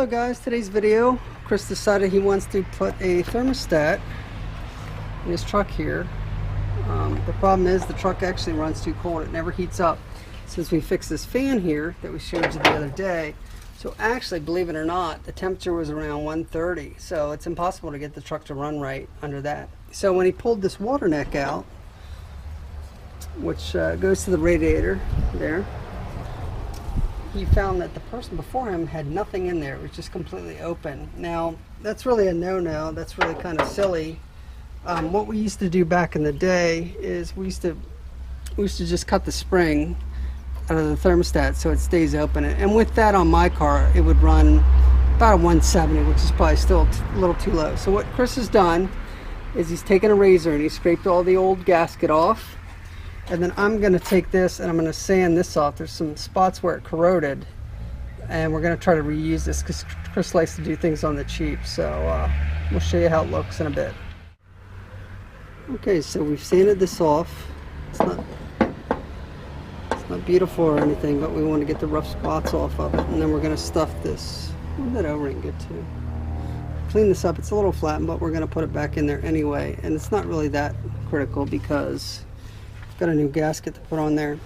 Hello guys, today's video, Chris decided he wants to put a thermostat in his truck here. The problem is the truck actually runs too cold, it never heats up since we fixed this fan here that we showed you the other day. So actually, believe it or not, the temperature was around 130, so it's impossible to get the truck to run right under that. So when he pulled this water neck out, which goes to the radiator there, he found that the person before him had nothing in there. It was just completely open. Now, that's really a no-no. That's really kind of silly. What we used to do back in the day is we used to just cut the spring out of the thermostat so it stays open. And with that on my car, it would run about a 170, which is probably still a little too low. So what Chris has done is he's taken a razor and he scraped all the old gasket off. And then I'm going to take this and I'm going to sand this off. There's some spots where it corroded. And we're going to try to reuse this because Chris likes to do things on the cheap. So we'll show you how it looks in a bit. Okay, so we've sanded this off. It's not beautiful or anything, but we want to get the rough spots off of it. And then we're going to stuff this. Where did that O-ring get to? Clean this up. It's a little flattened, but we're going to put it back in there anyway. And it's not really that critical because got a new gasket to put on there.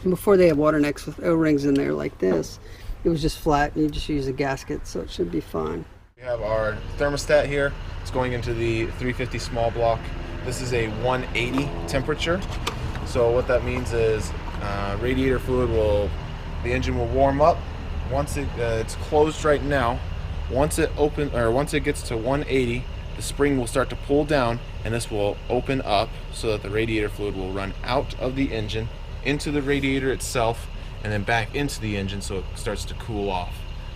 And before they had water necks with O-rings in there like this, it was just flat and you just use a gasket, so it should be fine. We have our thermostat here. It's going into the 350 small block. This is a 180 temperature. So what that means is radiator fluid the engine will warm up. Once it's closed right now, once it gets to 180, the spring will start to pull down and this will open up so that the radiator fluid will run out of the engine into the radiator itself and then back into the engine so it starts to cool off.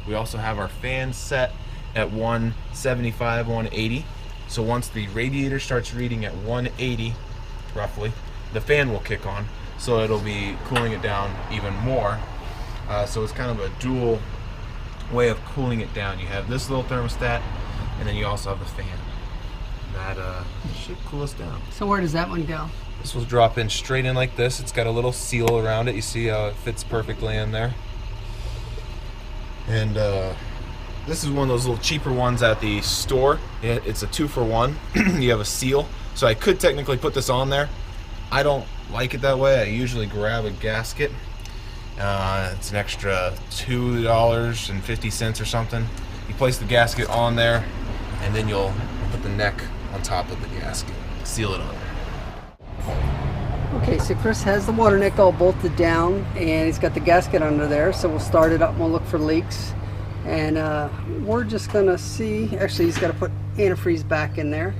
We also have our fan set at 175, 180. So once the radiator starts reading at 180 roughly, the fan will kick on, so it'll be cooling it down even more. So it's kind of a dual way of cooling it down. You have this little thermostat and then you also have the fan. That should cool us down. So where does that one go? This will drop in straight in like this. It's got a little seal around it. You see how it fits perfectly in there. And this is one of those little cheaper ones at the store. It's a 2-for-1. You have a seal. So I could technically put this on there. I don't like it that way. I usually grab a gasket. It's an extra $2.50 or something. You place the gasket on there and then you'll put the neck on top of the gasket, seal it on. Okay, so Chris has the water neck all bolted down and he's got the gasket under there, so we'll start it up and we'll look for leaks. And we're just gonna see, actually he's got to put antifreeze back in there.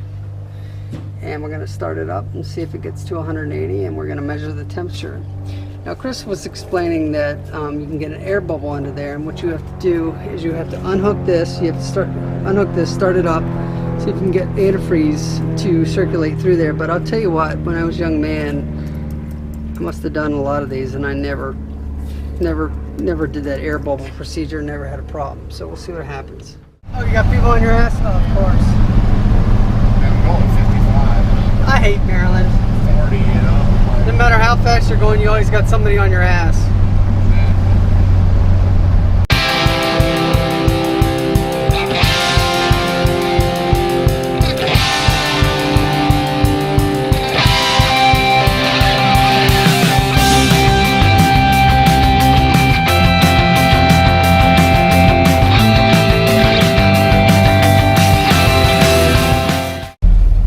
And we're gonna start it up and see if it gets to 180 and we're gonna measure the temperature. Now Chris was explaining that you can get an air bubble under there, and what you have to do is you have to unhook this, unhook this, start it up, so you can get antifreeze to circulate through there. But I'll tell you what, when I was a young man, I must have done a lot of these and I never did that air bubble procedure, never had a problem. So we'll see what happens. Oh, you got people on your ass? Oh, of course. I'm going 55. I hate Maryland. 40, you know. No matter how fast you're going, you always got somebody on your ass.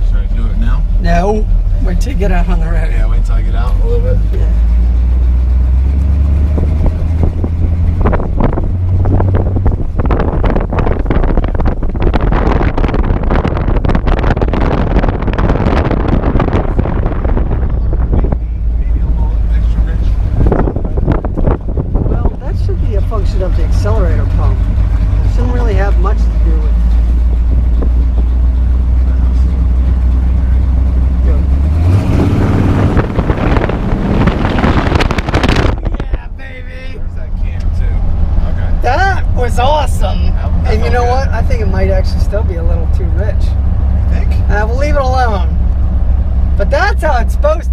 Should I do it now? No, wait till you get out on the road. Yeah, wait until I get out a little bit. Yeah. Well, that should be a function of the accelerator pump. It shouldn't really have much to do with it. Was awesome. And you know what? I think it might actually still be a little too rich. You think? We'll leave it alone. But that's how it's supposed to